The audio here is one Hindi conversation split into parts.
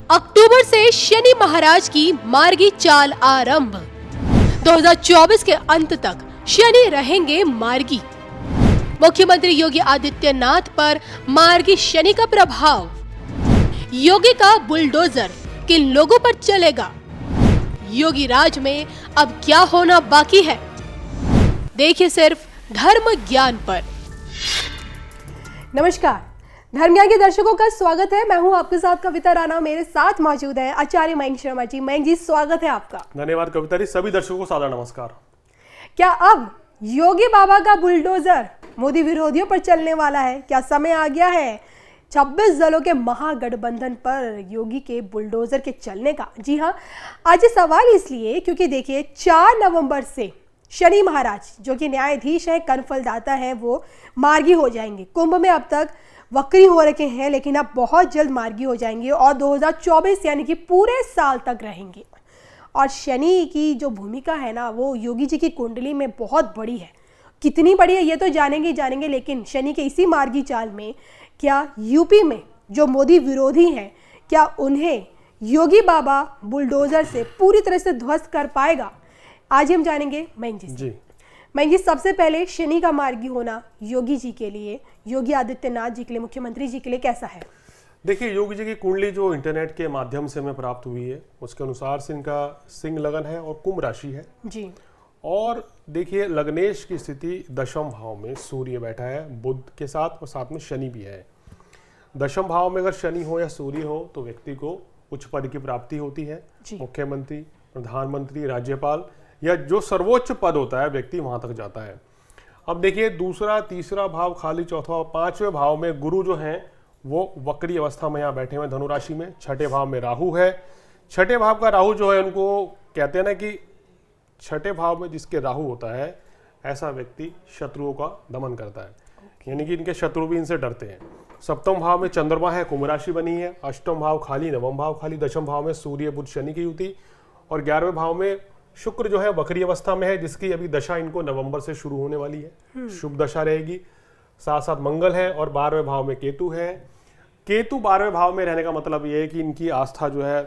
अक्टूबर से शनि महाराज की मार्गी चाल आरंभ। 2024 के अंत तक शनि रहेंगे मार्गी। मुख्यमंत्री योगी आदित्यनाथ पर मार्गी शनि का प्रभाव। योगी का बुलडोजर किन लोगों पर चलेगा? योगी राज में अब क्या होना बाकी है? देखिए सिर्फ धर्म ज्ञान पर। नमस्कार, धर्म ज्ञान के दर्शकों का स्वागत है। मैं हूं आपके साथ कविता राणा। मेरे साथ मौजूद है आचार्य मयंक शर्मा जी। मयंक जी, स्वागत है आपका। धन्यवाद कविता जी। सभी दर्शकों को सादर नमस्कार। क्या अब योगी बाबा का बुलडोजर मोदी विरोधियों पर चलने वाला है? क्या समय आ गया है 26 दलों के महागठबंधन पर योगी के बुलडोजर के चलने का? जी हाँ, आज ये सवाल इसलिए क्योंकि देखिए 4 नवंबर से शनि महाराज जो कि न्यायाधीश हैं, कर्मफलदाता हैं, वो मार्गी हो जाएंगे। कुंभ में अब तक वक्री हो रखे हैं, लेकिन अब बहुत जल्द मार्गी हो जाएंगे और 2024 यानी कि पूरे साल तक रहेंगे। और शनि की जो भूमिका है ना, वो योगी जी की कुंडली में बहुत बड़ी है। कितनी बड़ी है ये तो जानेंगे ही जानेंगे, लेकिन शनि के इसी मार्गी चाल में क्या यूपी में जो मोदी विरोधी हैं, क्या उन्हें योगी बाबा बुलडोजर से पूरी तरह से ध्वस्त कर पाएगा? आज हम जानेंगे मयंक जी से। मयंक जी, सबसे पहले शनि का मार्गी होना योगी जी के लिए, योगी आदित्यनाथ जी के लिए, मुख्यमंत्री जी के लिए कैसा है? देखिए, योगी जी की कुंडली जो इंटरनेट के माध्यम से हमें प्राप्त हुई है, उसके अनुसार से इनका सिंह लगन है और कुंभ राशि है जी। और देखिए, लग्नेश की स्थिति दशम भाव में सूर्य बैठा है बुध के साथ, और साथ में शनि भी है। दशम भाव में अगर शनि हो या सूर्य हो तो व्यक्ति को उच्च पद की प्राप्ति होती है। मुख्यमंत्री, प्रधानमंत्री, राज्यपाल या जो सर्वोच्च पद होता है व्यक्ति वहां तक जाता है। अब देखिए, दूसरा, तीसरा भाव खाली, चौथा, पांचवें भाव में गुरु जो हैं वो वक्री अवस्था में यहाँ बैठे हुए धनु राशि में। छठे भाव में राहु है। छठे भाव का राहु जो है, उनको कहते हैं ना कि छठे भाव में जिसके राहु होता है ऐसा व्यक्ति शत्रुओं का दमन करता है, यानी कि इनके शत्रु भी इनसे डरते हैं। सप्तम भाव में चंद्रमा है, कुंभ राशि बनी है। अष्टम भाव खाली, नवम भाव खाली। दशम भाव में सूर्य बुध शनि की युति और 11वें भाव में शुक्र जो है वक्री अवस्था में है, जिसकी अभी दशा इनको नवंबर से शुरू होने वाली है। शुभ दशा रहेगी। साथ साथ मंगल है और 12वें भाव में केतु है। केतु 12वें भाव में रहने का मतलब ये है कि इनकी आस्था जो है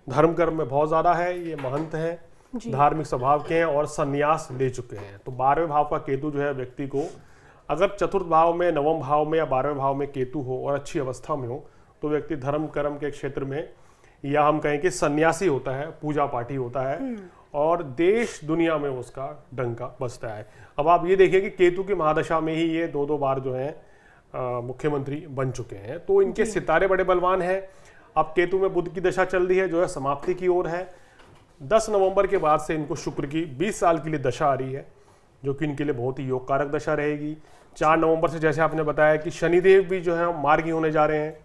धर्म कर्म में बहुत ज्यादा है। ये महंत हैं, धार्मिक स्वभाव के हैं और संन्यास ले चुके हैं। तो 12वें भाव का केतु जो है व्यक्ति को, अगर चतुर्थ भाव में, नवम भाव में या 12वें भाव में केतु हो और अच्छी अवस्था में हो तो व्यक्ति धर्म कर्म के क्षेत्र में, या हम कहें कि सन्यासी होता है, पूजा पाठी होता है और देश दुनिया में उसका डंका बजता है। अब आप ये देखिए कि केतु की महादशा में ही ये दो बार जो है मुख्यमंत्री बन चुके हैं, तो इनके सितारे बड़े बलवान हैं। अब केतु में बुध की दशा चल रही है जो है समाप्ति की ओर है। 10 नवंबर के बाद से इनको शुक्र की 20 साल के लिए दशा आ रही है, जो कि इनके लिए बहुत ही योग कारक दशा रहेगी। 4 नवंबर से जैसे आपने बताया कि शनिदेव भी जो है मार्गी होने जा रहे हैं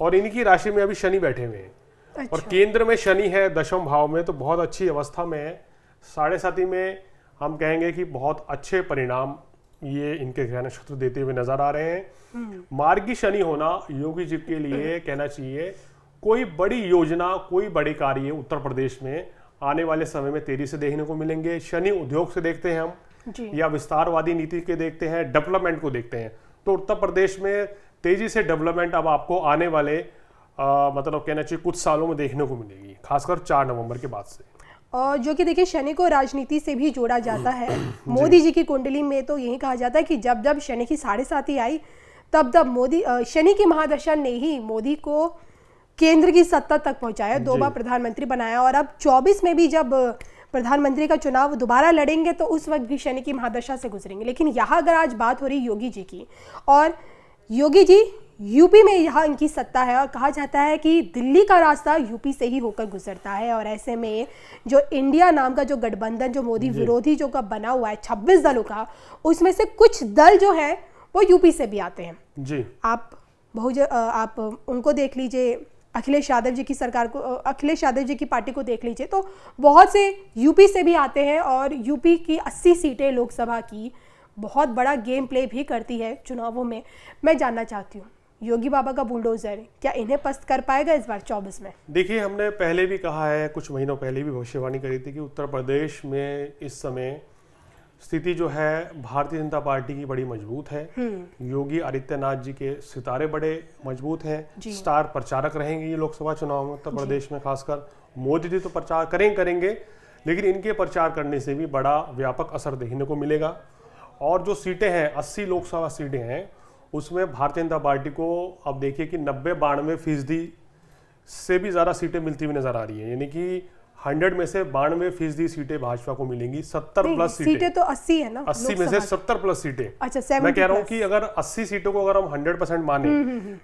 और इनकी राशि में अभी शनि बैठे हुए हैं। अच्छा। और केंद्र में शनि है दशम भाव में, तो बहुत अच्छी अवस्था में है। 7.5 में हम कहेंगे कि बहुत अच्छे परिणाम ये इनके ग्रह नक्षत्र देते हुए नजर आ रहे हैं। मार्गी शनि होना योगी जी के लिए कहना चाहिए कोई बड़ी योजना, कोई बड़े कार्य उत्तर प्रदेश में आने वाले समय में तेजी से देखने को मिलेंगे। शनि उद्योग से देखते हैं हम जी। या विस्तारवादी नीति के देखते हैं, डेवलपमेंट को देखते हैं, तो उत्तर प्रदेश में तेजी से डेवलपमेंट अब आपको आने वाले मतलब कहना चाहिए कुछ सालों में देखने को मिलेगी, खासकर 4 नवंबर के बाद से। और जो कि देखिए, शनि को राजनीति से भी जोड़ा जाता है। मोदी जी की कुंडली में तो यही कहा जाता है कि जब जब शनि की 7.5 आई, तब तब मोदी, शनि की महादशा ने ही मोदी को केंद्र की सत्ता तक पहुंचाया, 2 बार प्रधानमंत्री बनाया। और अब 24 में भी जब प्रधानमंत्री का चुनाव दोबारा लड़ेंगे तो उस वक्त भी शनि की महादशा से गुजरेंगे। लेकिन यहाँ अगर आज बात हो रही योगी जी की, और योगी जी यूपी में यहाँ इनकी सत्ता है और कहा जाता है कि दिल्ली का रास्ता यूपी से ही होकर गुजरता है। और ऐसे में जो इंडिया नाम का जो गठबंधन, जो मोदी विरोधी जो का बना हुआ है 26 दलों का, उसमें से कुछ दल जो है वो यूपी से भी आते हैं जी। आप उनको देख लीजिए, अखिलेश यादव जी की सरकार को, अखिलेश यादव जी की पार्टी को देख लीजिए, तो बहुत से यूपी से भी आते हैं। और यूपी की 80 सीटें लोकसभा की बहुत बड़ा गेम प्ले भी करती है चुनावों में। मैं जानना चाहती हूँ, योगी बाबा का बुलडोजर क्या इन्हें पस्त कर पाएगा इस बार 24 में? देखिए, हमने पहले भी कहा है, कुछ महीनों पहले भी भविष्यवाणी करी थी कि उत्तर प्रदेश में इस समय स्थिति जो है भारतीय जनता पार्टी की बड़ी मजबूत है। योगी आदित्यनाथ जी के सितारे बड़े मजबूत हैं, स्टार प्रचारक रहेंगे ये लोकसभा चुनाव में उत्तर प्रदेश में। खासकर मोदी जी तो प्रचार करेंगे, लेकिन इनके प्रचार करने से भी बड़ा व्यापक असर देखने को मिलेगा। और जो सीटें हैं 80 लोकसभा सीटें हैं, उसमें भारतीय जनता पार्टी को अब देखिए कि 90-92% से भी ज़्यादा सीटें मिलती हुई नजर आ रही है। यानी कि 100 में से 92% सीटें भाजपा को मिलेंगी। 70+ सीटें तो 80 है ना, 80 में से 70+ सीटें। अच्छा, 70+। मैं कह रहा हूँ कि अगर 80 सीटों को अगर हम 100% माने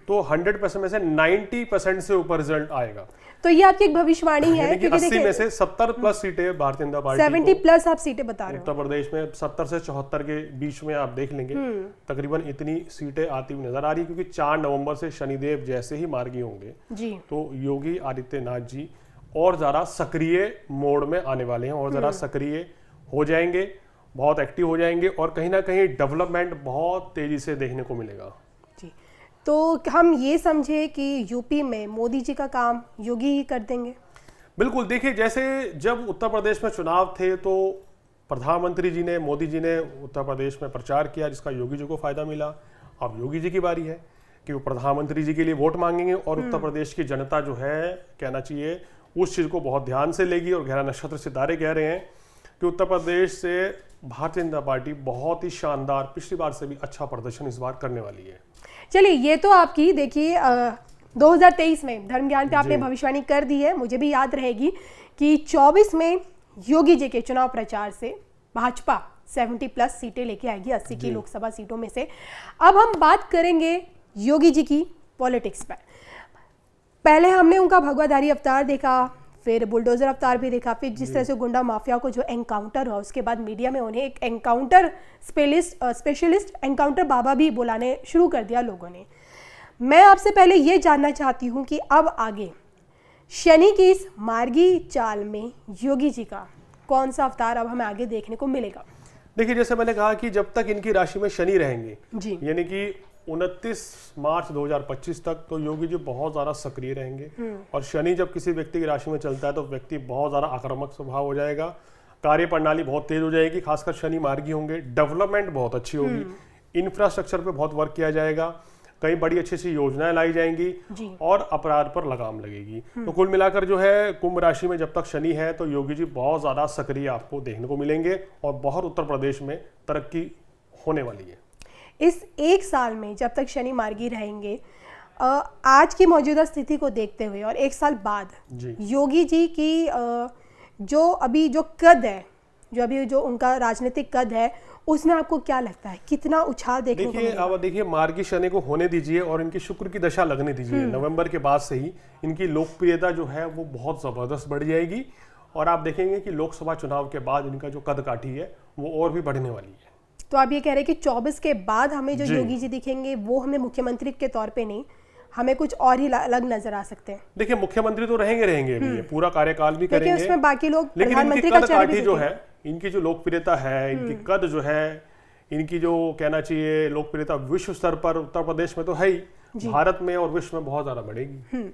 तो 100% में से 90% से ऊपर रिजल्ट आएगा। तो ये आपकी एक भविष्यवाणी है, क्योंकि 80 में से 70+ सीटें भारतीय जनता पार्टी 70+ आप सीटें बता रहे हो। उत्तर प्रदेश में 70 से 74 के बीच में आप देख लेंगे, तकरीबन इतनी सीटें आती हुई नजर आ रही है। क्योंकि 4 नवंबर से शनिदेव जैसे ही मार्गी होंगे जी, तो योगी आदित्यनाथ जी और ज़्यादा सक्रिय मोड में आने वाले हैं, और ज़रा सक्रिय हो जाएंगे, बहुत एक्टिव हो जाएंगे, और कहीं ना कहीं डेवलपमेंट बहुत तेज़ी से देखने को मिलेगा। जी, तो हम ये समझे कि यूपी में मोदी जी का काम योगी ही कर देंगे? बिल्कुल। देखिए, जैसे जब उत्तर प्रदेश में चुनाव थे तो प्रधानमंत्री जी ने, मोदी जी ने उत्तर प्रदेश में प्रचार किया, जिसका योगी जी को फायदा मिला। अब योगी जी की बारी है कि वो प्रधानमंत्री जी के लिए वोट मांगेंगे, और उत्तर प्रदेश की जनता जो है, कहना चाहिए, उस चीज़ को बहुत ध्यान से लेगी। और ग्रह नक्षत्र सितारे कह रहे हैं कि उत्तर प्रदेश से भारतीय जनता पार्टी बहुत ही शानदार, पिछली बार से भी अच्छा प्रदर्शन इस बार करने वाली है। चलिए, ये तो आपकी देखिए 2023 में धर्म ज्ञान पे आपने भविष्यवाणी कर दी है। मुझे भी याद रहेगी कि 24 में योगी जी के चुनाव प्रचार से भाजपा 70+ सीटें लेके आएगी 80 की लोकसभा सीटों में से। अब हम बात करेंगे योगी जी की पॉलिटिक्स पर। पहले हमने उनका भगवाधारी अवतार देखा, फिर बुलडोजर अवतार भी देखा, फिर जिस तरह से गुंडा माफिया को जो एनकाउंटर हुआ, उसके बाद मीडिया में उन्हें एक एनकाउंटर स्पेशलिस्ट एनकाउंटर बाबा भी बुलाने शुरू कर दिया लोगों ने। मैं आपसे पहले ये जानना चाहती हूँ कि अब आगे शनि की इस मार्गी चाल में योगी जी का कौन सा अवतार अब हमें आगे देखने को मिलेगा? देखिए, जैसे मैंने कहा कि जब तक इनकी राशि में शनि रहेंगे, यानी कि 29 मार्च 2025 तक, तो योगी जी बहुत ज़्यादा सक्रिय रहेंगे। और शनि जब किसी व्यक्ति की राशि में चलता है तो व्यक्ति बहुत ज़्यादा आक्रामक स्वभाव हो जाएगा, कार्य प्रणाली बहुत तेज हो जाएगी, खासकर शनि मार्गी होंगे, डेवलपमेंट बहुत अच्छी होगी, इंफ्रास्ट्रक्चर पे बहुत वर्क किया जाएगा, कई बड़ी अच्छी अच्छी योजनाएं लाई जाएंगी, और अपराध पर लगाम लगेगी। तो कुल मिलाकर जो है, कुंभ राशि में जब तक शनि है तो योगी जी बहुत ज़्यादा सक्रिय आपको देखने को मिलेंगे, और बहुत उत्तर प्रदेश में तरक्की होने वाली है। इस एक साल में जब तक शनि मार्गी रहेंगे, आज की मौजूदा स्थिति को देखते हुए और एक साल बाद योगी जी की जो अभी जो कद है, जो उनका राजनीतिक कद है, उसमें आपको क्या लगता है, कितना उछाल देखने को मिलेगा? अब देखिए, मार्गी शनि को होने दीजिए और इनकी शुक्र की दशा लगने दीजिए। नवंबर के बाद से ही इनकी लोकप्रियता जो है वो बहुत जबरदस्त बढ़ जाएगी, और आप देखेंगे कि लोकसभा चुनाव के बाद इनका जो कद काठी है वो और भी बढ़ने वाली है। तो आप ये कह रहे हैं कि 24 के बाद हमें जो योगी जी दिखेंगे वो हमें मुख्यमंत्री के तौर पे नहीं, हमें कुछ और ही अलग नजर आ सकते हैं? देखिए, मुख्यमंत्री तो रहेंगे अभी, पूरा कार्यकाल भी करेंगे, उसमें बाकी लोग, लेकिन इनकी कद काठी जो है, इनकी जो लोकप्रियता है, इनकी कद जो है, इनकी जो कहना चाहिए लोकप्रियता विश्व स्तर पर उत्तर प्रदेश में तो है ही, भारत में और विश्व में बहुत ज्यादा बढ़ेगी।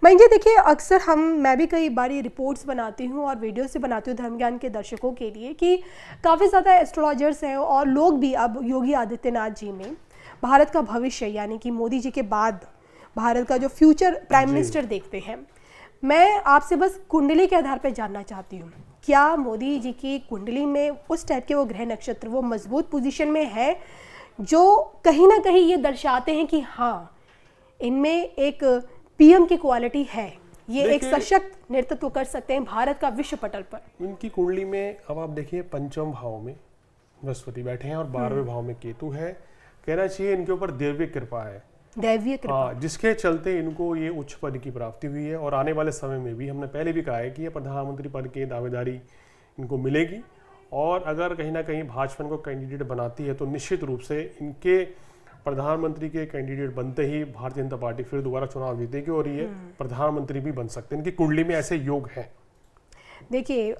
मैं देखिए, अक्सर मैं भी कई बार रिपोर्ट्स बनाती हूँ और वीडियो से बनाती हूँ धर्म ज्ञान के दर्शकों के लिए, कि काफ़ी ज़्यादा एस्ट्रोलॉजर्स हैं और लोग भी अब योगी आदित्यनाथ जी में भारत का भविष्य, यानी कि मोदी जी के बाद भारत का जो फ्यूचर प्राइम मिनिस्टर देखते हैं। मैं आपसे बस कुंडली के आधार पर जानना चाहती हूँ, क्या मोदी जी की कुंडली में उस टाइप के वो ग्रह नक्षत्र वो मजबूत पोजीशन में है जो कहीं ना कहीं ये दर्शाते हैं कि हाँ, इनमें एक पीएम की क्वालिटी है, ये एक सशक्त नेतृत्व कर सकते हैं भारत का विश्व पटल पर? इनकी कुंडली में अब आप देखिए, पंचम भाव में बृहस्पति बैठे हैं और 12वें भाव में केतु है। कहना चाहिए इनके ऊपर दैवीय कृपा है, दैवीय कृपा, जिसके चलते इनको ये उच्च पद की प्राप्ति हुई है। और आने वाले समय में भी, हमने पहले भी कहा है कि ये प्रधानमंत्री पद की दावेदारी इनको मिलेगी, और अगर कहीं ना कहीं भाजपा को कैंडिडेट बनाती है तो निश्चित रूप से इनके प्रधानमंत्री के कैंडिडेट बनते ही भारतीय जनता पार्टी फिर दोबारा चुनाव जीतेगी, और ये प्रधानमंत्री भी बन सकते हैं। इनकी कुंडली में ऐसे योग है। देखिए,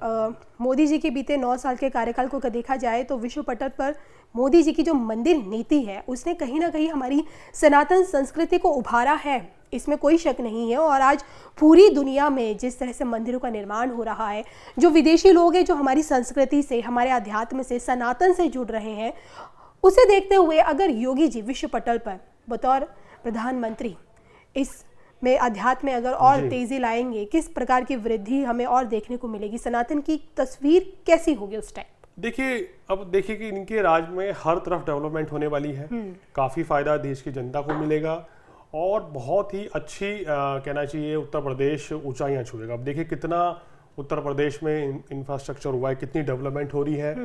मोदी जी के बीते 9 साल के कार्यकाल को देखा जाए तो विश्व पटल पर मोदी जी की जो मंदिर नीति है, उसने कहीं ना कहीं हमारी सनातन संस्कृति को उभारा है। इसमें कोई शक नहीं है। और आज पूरी दुनिया में जिस तरह से मंदिरों का निर्माण हो रहा है, जो विदेशी लोग हैं जो हमारी संस्कृति से, हमारे अध्यात्म से, सनातन से जुड़ रहे हैं, उसे देखते हुए अगर योगी जी विश्व पटल पर बतौर प्रधानमंत्री इस में अध्यात्म में अगर और तेजी लाएंगे, किस प्रकार की वृद्धि हमें और देखने को मिलेगी, सनातन की तस्वीर कैसी होगी उस टाइम? देखिए, अब देखिए कि इनके राज में हर तरफ डेवलपमेंट होने वाली है, काफ़ी फायदा देश की जनता को मिलेगा और बहुत ही अच्छी कहना चाहिए उत्तर प्रदेश ऊंचाइयां छुएगा। अब देखिए कितना उत्तर प्रदेश में इंफ्रास्ट्रक्चर हुआ है, कितनी डेवलपमेंट हो रही है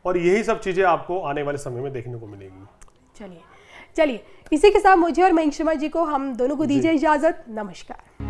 और यही सब चीज़ें आपको आने वाले समय में देखने को मिलेगी। चलिए इसी के साथ मुझे और महिमा जी को, हम दोनों को दीजिए इजाजत। नमस्कार।